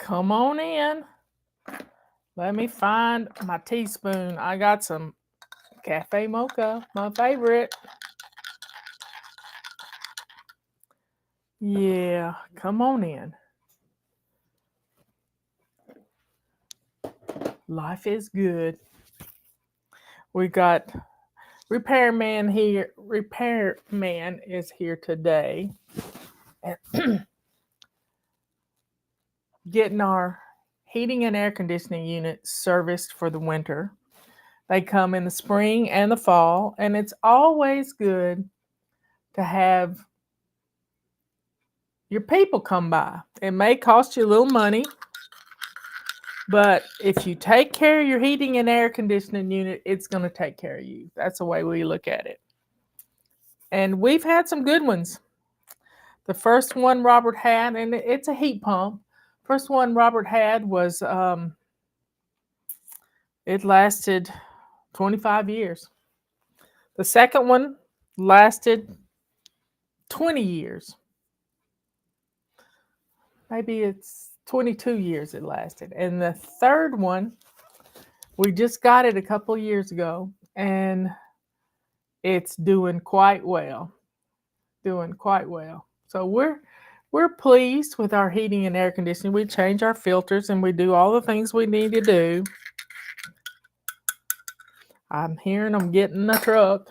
Come on in. Let me find my teaspoon. I got some cafe mocha, my favorite. Yeah, come on in. Life is good. We got Repairman here. Repairman is here today. And getting our heating and air conditioning unit serviced for the winter. They come in the spring and the fall, and it's always good to have your people come by. It may cost you a little money, but if you take care of your heating and air conditioning unit, it's going to take care of you. That's the way we look at it. And we've had some good ones. The first one Robert had, and it's a heat pump. First one Robert had was, it lasted 25 years. The second one lasted 20 years. Maybe it's 22 years it lasted. And the third one, we just got it a couple of years ago, and it's doing quite well. Doing quite well. So we're pleased with our heating and air conditioning. We change our filters and we do all the things we need to do. I'm hearing them getting in the truck.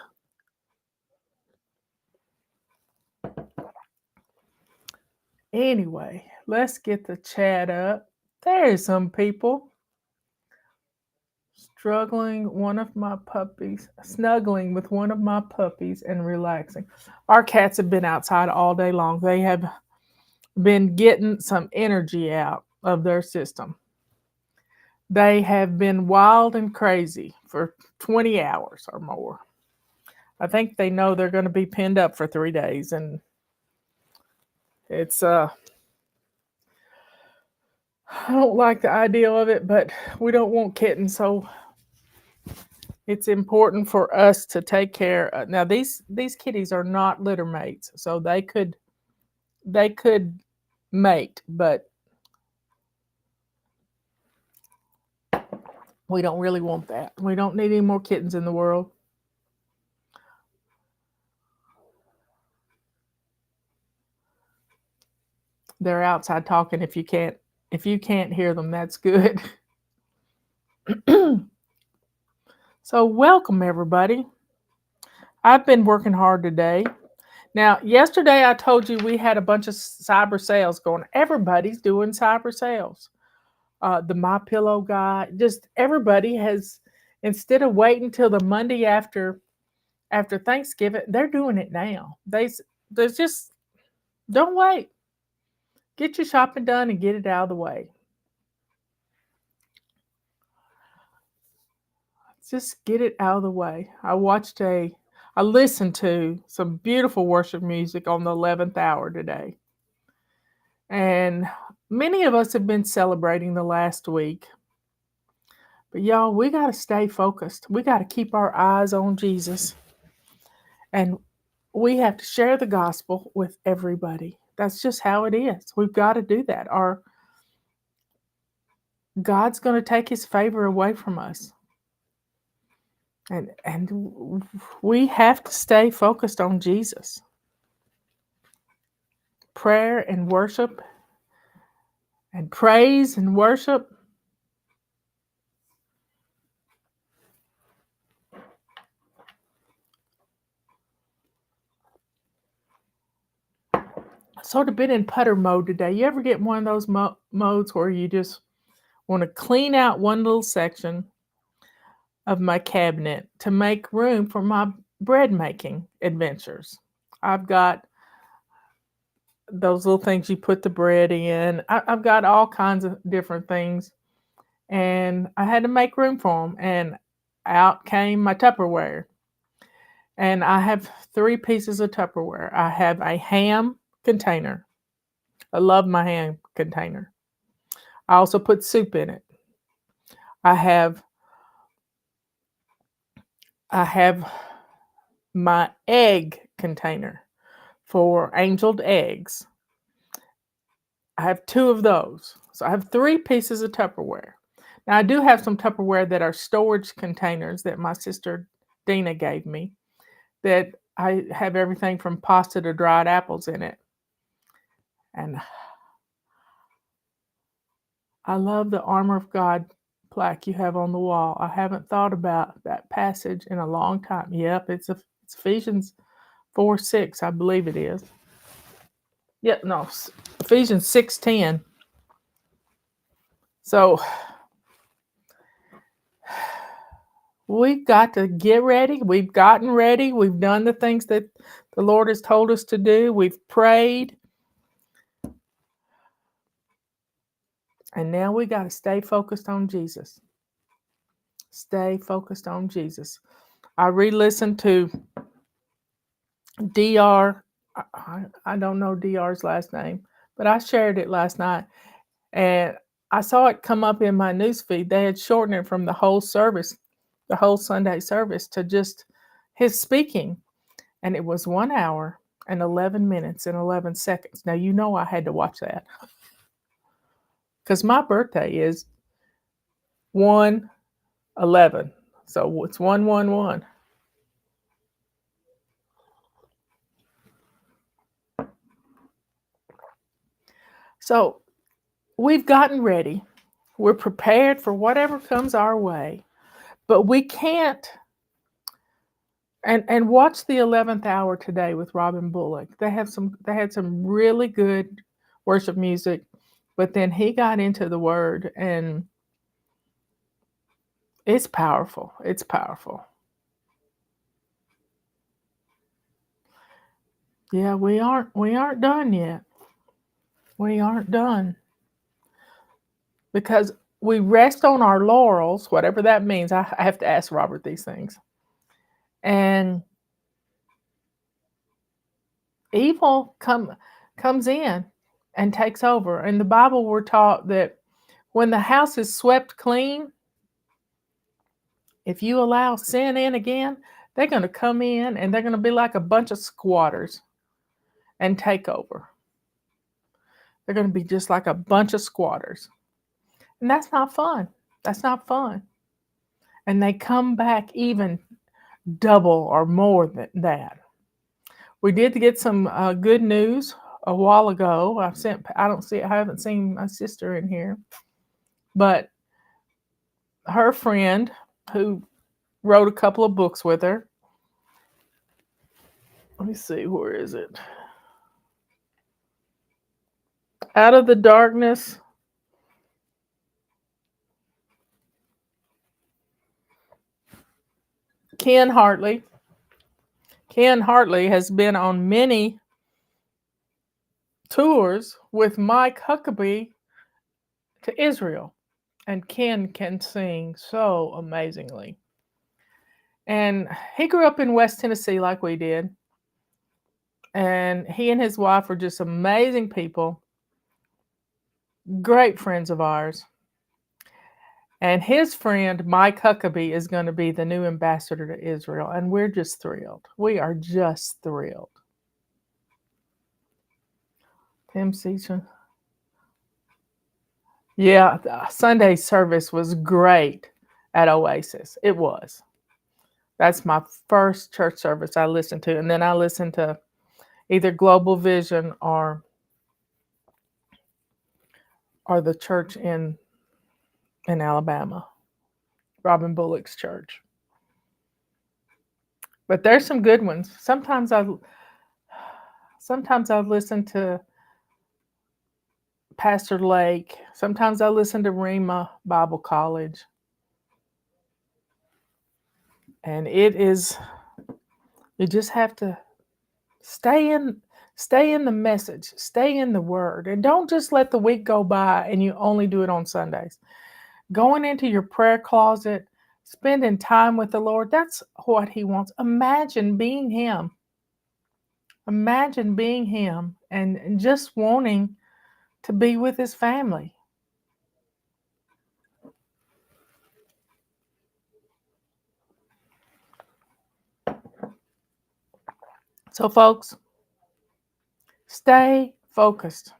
Anyway, let's get the chat up. There's some people. Snuggling with one of my puppies and relaxing. Our cats have been outside all day long. They have been getting some energy out of their system. They have been wild and crazy for 20 hours or more. I think they know they're going to be pinned up for 3 days, and it's I don't like the idea of it, but we don't want kittens, so it's important for us to take care. Now these kitties are not litter mates, so they could mate, but we don't really want that. We don't need any more kittens in the world. They're outside talking. If you can't hear them, that's good. So welcome everybody. I've been working hard today. Now, yesterday I told you we had a bunch of cyber sales going. Everybody's doing cyber sales. The My Pillow guy, just everybody has, instead of waiting till the Monday after Thanksgiving, they're doing it now. There's just, don't wait. Get your shopping done and get it out of the way. Just get it out of the way. I listened to some beautiful worship music on the 11th hour today. And many of us have been celebrating the last week. But y'all, we got to stay focused. We got to keep our eyes on Jesus. And we have to share the gospel with everybody. That's just how it is. We've got to do that. Or God's going to take his favor away from us. And we have to stay focused on Jesus. Prayer and worship and praise and worship. Sort of been in putter mode today. You ever get one of those modes where you just want to clean out one little section of my cabinet to make room for my bread making adventures? I've got those little things you put the bread in. I've got all kinds of different things, and I had to make room for them, and out came my Tupperware. And I have 3 pieces of Tupperware. I have a ham container. I love my ham container. I also put soup in it. I have my egg container for angeled eggs. I have 2 of those. So I have 3 pieces of Tupperware. Now I do have some Tupperware that are storage containers that my sister Dina gave me, that I have everything from pasta to dried apples in it. And I love the armor of God plaque you have on the wall. I haven't thought about that passage in a long time. Yep, it's Ephesians 4:6, I believe it is. Yep, no, Ephesians 6:10. So we've got to get ready. We've gotten ready. We've done the things that the Lord has told us to do. We've prayed. And now we got to stay focused on Jesus. Stay focused on Jesus. I re-listened to DR. I don't know DR's last name, but I shared it last night. And I saw it come up in my newsfeed. They had shortened it from the whole service, the whole Sunday service, to just his speaking. And it was 1 hour and 11 minutes and 11 seconds. Now, you know I had to watch that because my birthday is 1/11. So it's 111. So we've gotten ready. We're prepared for whatever comes our way. But we can't. And watch the 11th hour today with Robin Bullock. They had some really good worship music, but then he got into the word, and it's powerful. It's powerful. Yeah, we aren't done yet. We aren't done. Because we rest on our laurels, whatever that means. I have to ask Robert these things. And evil comes in and takes over. In the Bible, we're taught that when the house is swept clean, if you allow sin in again, they're going to come in and they're going to be like a bunch of squatters and take over. They're going to be just like a bunch of squatters. And that's not fun. That's not fun. And they come back even double or more than that. We did get some good news a while ago. I haven't seen my sister in here, but her friend who wrote a couple of books with her. Let me see, where is it? Out of the Darkness. Ken Hartley. Ken Hartley has been on many tours with Mike Huckabee to Israel. And Ken can sing so amazingly. And he grew up in West Tennessee like we did. And he and his wife are just amazing people, great friends of ours. And his friend, Mike Huckabee, is going to be the new ambassador to Israel. And we're just thrilled. We are just thrilled. Tim Seachin. Yeah, the Sunday service was great at Oasis. It was. That's my first church service I listened to. And then I listened to either Global Vision or the church in Alabama, Robin Bullock's church. But there's some good ones. Sometimes I listen to Pastor Lake. Sometimes I listen to Rhema Bible College. And you just have to stay in the message, stay in the word, and don't just let the week go by and you only do it on Sundays. Going into your prayer closet, spending time with the Lord, that's what he wants. Imagine being him. Imagine being him and just wanting to be with his family. So, folks, stay focused.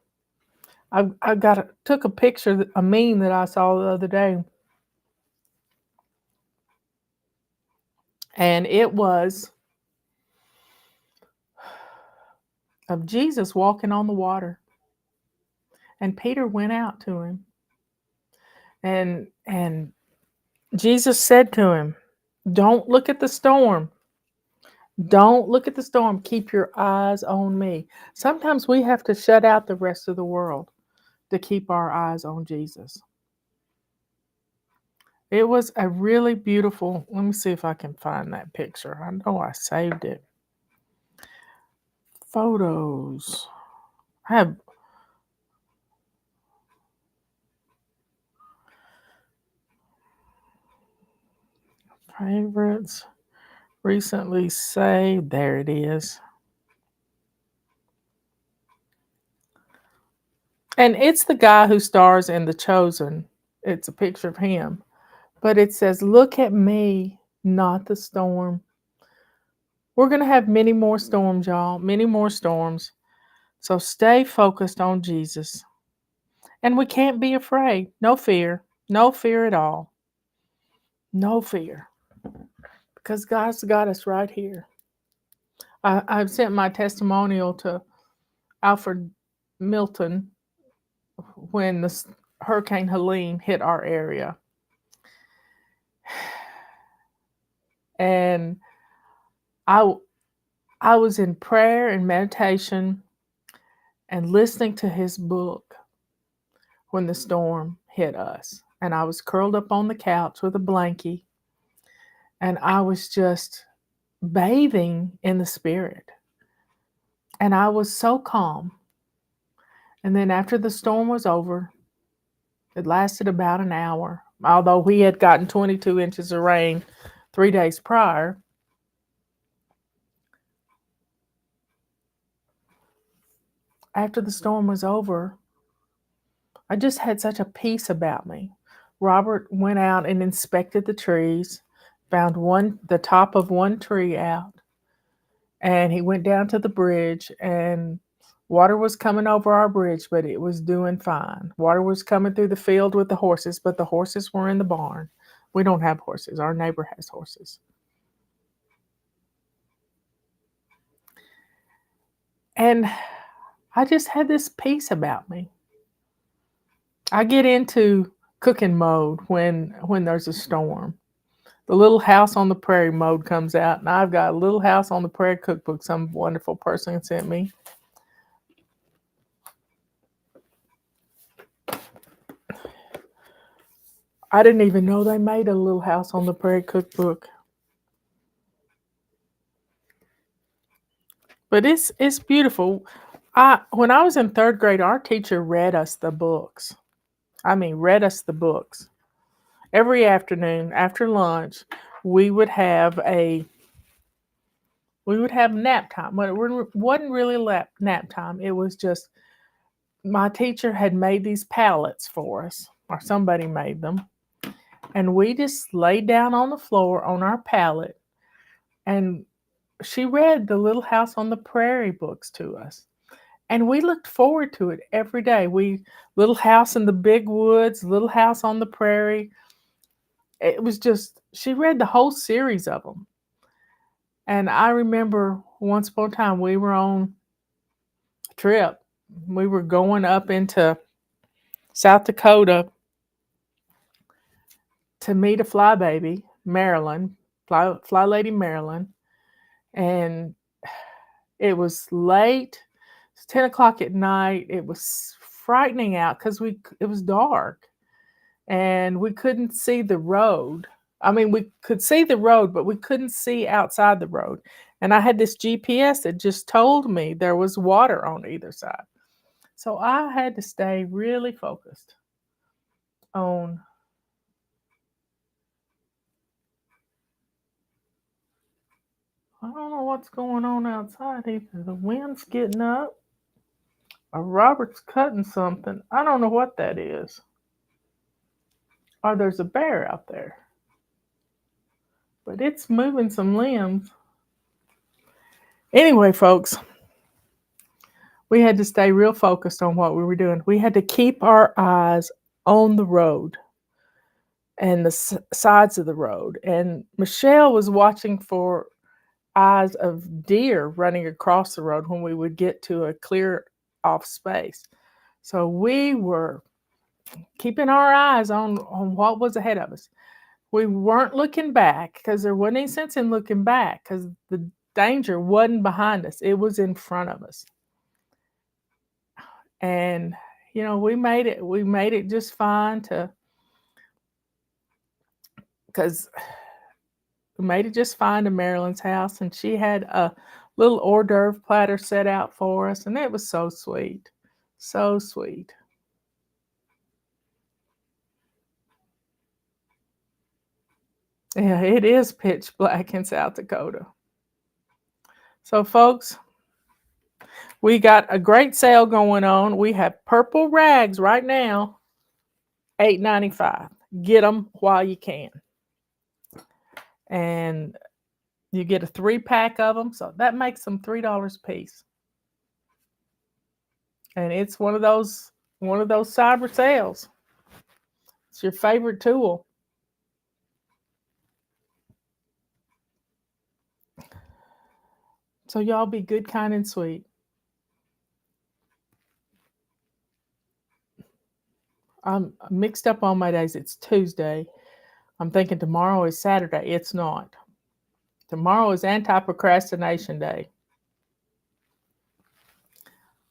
took a picture, a meme that I saw the other day, and it was of Jesus walking on the water, and Peter went out to him, and Jesus said to him, "Don't look at the storm. Don't look at the storm. Keep your eyes on me." Sometimes we have to shut out the rest of the world to keep our eyes on Jesus. It was a really beautiful. Let me see if I can find that picture. I know I saved it. Photos. I have favorites recently saved. There it is. And it's the guy who stars in The Chosen. It's a picture of him. But it says, "Look at me, not the storm." We're going to have many more storms, y'all. Many more storms. So stay focused on Jesus. And we can't be afraid. No fear. No fear at all. No fear. Because God's got us right here. I've sent my testimonial to Alfred Milton when the Hurricane Helene hit our area. And I was in prayer and meditation and listening to his book when the storm hit us. And I was curled up on the couch with a blankie, and I was just bathing in the Spirit. And I was so calm. And then after the storm was over, it lasted about an hour, although we had gotten 22 inches of rain 3 days prior. After the storm was over, I just had such a peace about me. Robert went out and inspected the trees, found the top of one tree out, and he went down to the bridge, and water was coming over our bridge, but it was doing fine. Water was coming through the field with the horses, but the horses were in the barn. We don't have horses. Our neighbor has horses. And I just had this peace about me. I get into cooking mode when there's a storm. The Little House on the Prairie mode comes out, and I've got a Little House on the Prairie cookbook some wonderful person sent me. I didn't even know they made a Little House on the Prairie cookbook. But it's beautiful. When I was in 3rd grade, our teacher read us the books. I mean, read us the books. Every afternoon after lunch, we would have nap time. But it wasn't really nap time. It was just my teacher had made these pallets for us, or somebody made them. And we just laid down on the floor on our pallet, and she read the Little House on the Prairie books to us. And we looked forward to it every day. Little House in the Big Woods, Little House on the Prairie. It was just, she read the whole series of them. And I remember once upon a time we were on a trip. We were going up into South Dakota to meet a flybaby, Maryland, fly lady Maryland. And it was late. It's 10 o'clock at night. It was frightening out because it was dark and we couldn't see the road. I mean, we could see the road, but we couldn't see outside the road. And I had this GPS that just told me there was water on either side. So I had to stay really focused on I don't know what's going on outside either. The wind's getting up. Or Robert's cutting something. I don't know what that is. Or there's a bear out there. But it's moving some limbs. Anyway, folks, We had to stay real focused on what we were doing. We had to keep our eyes on the road and the sides of the road. And Michelle was watching for eyes of deer running across the road when we would get to a clear off space. So we were keeping our eyes on what was ahead of us. We weren't looking back because there wasn't any sense in looking back because the danger wasn't behind us. It was in front of us. And, we made it just fine because we made it just fine to Marilyn's house, and she had a little hors d'oeuvre platter set out for us, and it was so sweet. So sweet. Yeah, it is pitch black in South Dakota. So, folks, we got a great sale going on. We have purple rags right now, $8.95. Get them while you can. And you get a 3-pack of them, so that makes them $3 a piece. And it's one of those cyber sales. It's your favorite tool. So y'all be good, kind, and sweet. I'm mixed up on my days. It's Tuesday. I'm thinking tomorrow is Saturday. It's not. Tomorrow is anti-procrastination day.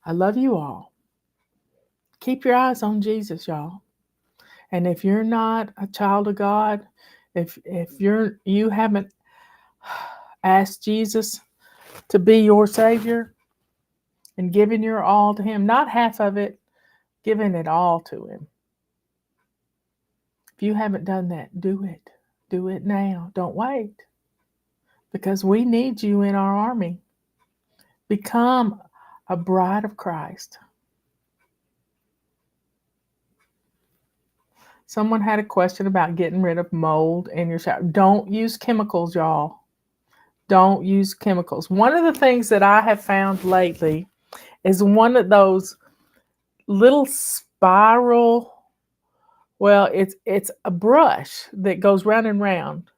I love you all. Keep your eyes on Jesus, y'all. And if you're not a child of God, if you haven't asked Jesus to be your Savior and given your all to Him, not half of it, giving it all to Him. If you haven't done that, do it. Do it now. Don't wait. Because we need you in our army. Become a bride of Christ. Someone had a question about getting rid of mold in your shower. Don't use chemicals, y'all. Don't use chemicals. One of the things that I have found lately is one of those little spiral, well, it's a brush that goes round and round.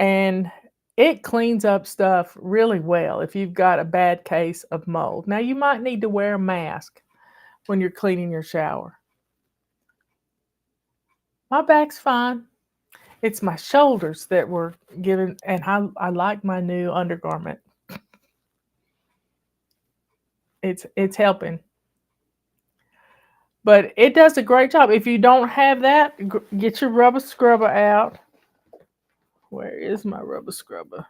And it cleans up stuff really well if you've got a bad case of mold. Now, you might need to wear a mask when you're cleaning your shower. My back's fine. It's my shoulders that were given, and I like my new undergarment. It's helping. But it does a great job. If you don't have that, get your rubber scrubber out. Where is my rubber scrubber?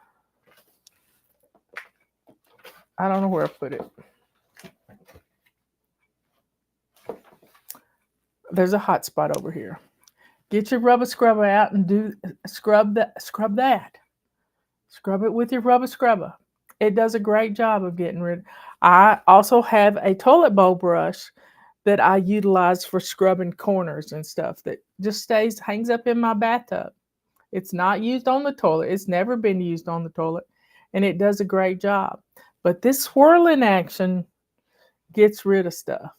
I don't know where I put it. There's a hot spot over here. Get your rubber scrubber out and scrub that. Scrub it with your rubber scrubber. It does a great job of getting rid. I also have a toilet bowl brush that I utilize for scrubbing corners and stuff that just hangs up in my bathtub. It's not used on the toilet. It's never been used on the toilet, and it does a great job. But this swirling action gets rid of stuff.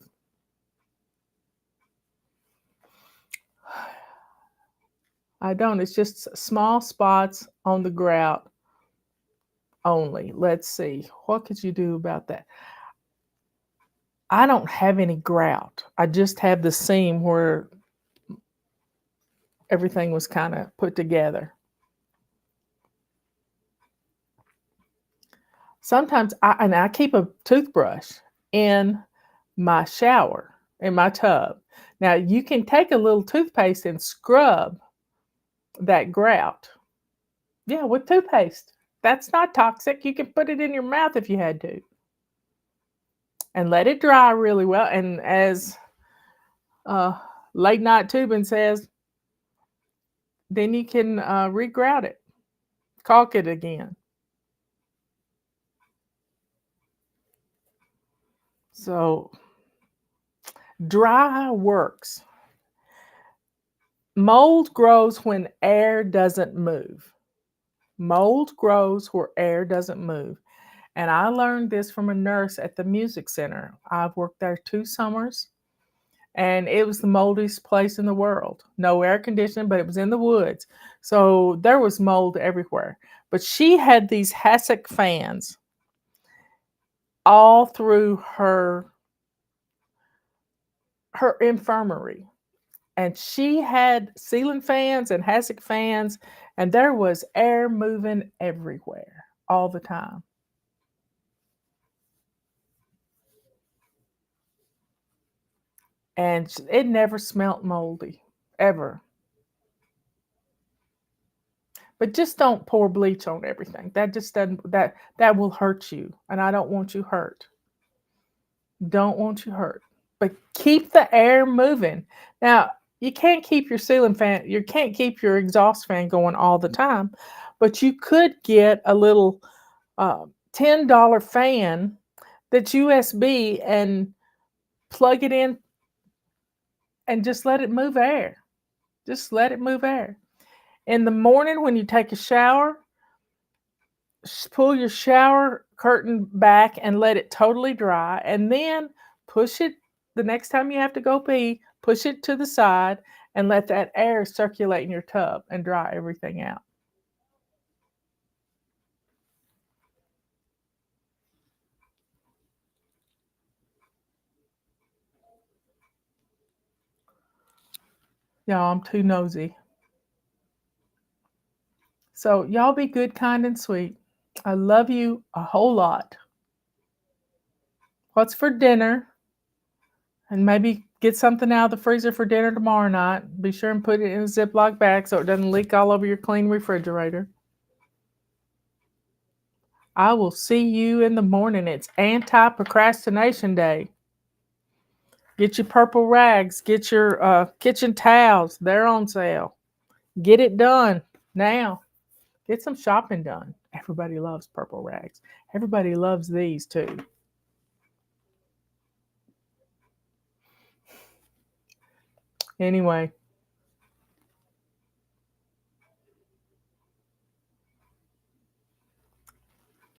I don't. It's just small spots on the grout only. Let's see. What could you do about that? I don't have any grout. I just have the seam where everything was kind of put together. Sometimes I keep a toothbrush in my shower, in my tub. Now, you can take a little toothpaste and scrub that grout. Yeah, with toothpaste. That's not toxic. You can put it in your mouth if you had to. And let it dry really well. And as Late Night Tubing says, then you can regrout it, caulk it again. So dry works. Mold grows when air doesn't move. Mold grows where air doesn't move. And I learned this from a nurse at the music center. I've worked there 2 summers, and it was the moldiest place in the world. No air conditioning, but it was in the woods. So there was mold everywhere. But she had these hassock fans all through her infirmary. And she had ceiling fans and hassock fans, and there was air moving everywhere all the time. And it never smelt moldy, ever. But just don't pour bleach on everything. That just doesn't that will hurt you, and I don't want you hurt. Don't want you hurt. But keep the air moving. Now, you can't keep your ceiling fan, you can't keep your exhaust fan going all the time, but you could get a little $10 fan that's USB and plug it in and just let it move air. Just let it move air. In the morning when you take a shower, pull your shower curtain back and let it totally dry, and then push it the next time you have to go pee, push it to the side and let that air circulate in your tub and dry everything out. Y'all, I'm too nosy. So y'all be good, kind, and sweet. I love you a whole lot. What's for dinner? And maybe get something out of the freezer for dinner tomorrow night. Be sure and put it in a Ziploc bag so it doesn't leak all over your clean refrigerator. I will see you in the morning. It's anti-procrastination day. Get your purple rags. Get your kitchen towels. They're on sale. Get it done now. Get some shopping done. Everybody loves purple rags. Everybody loves these too. Anyway,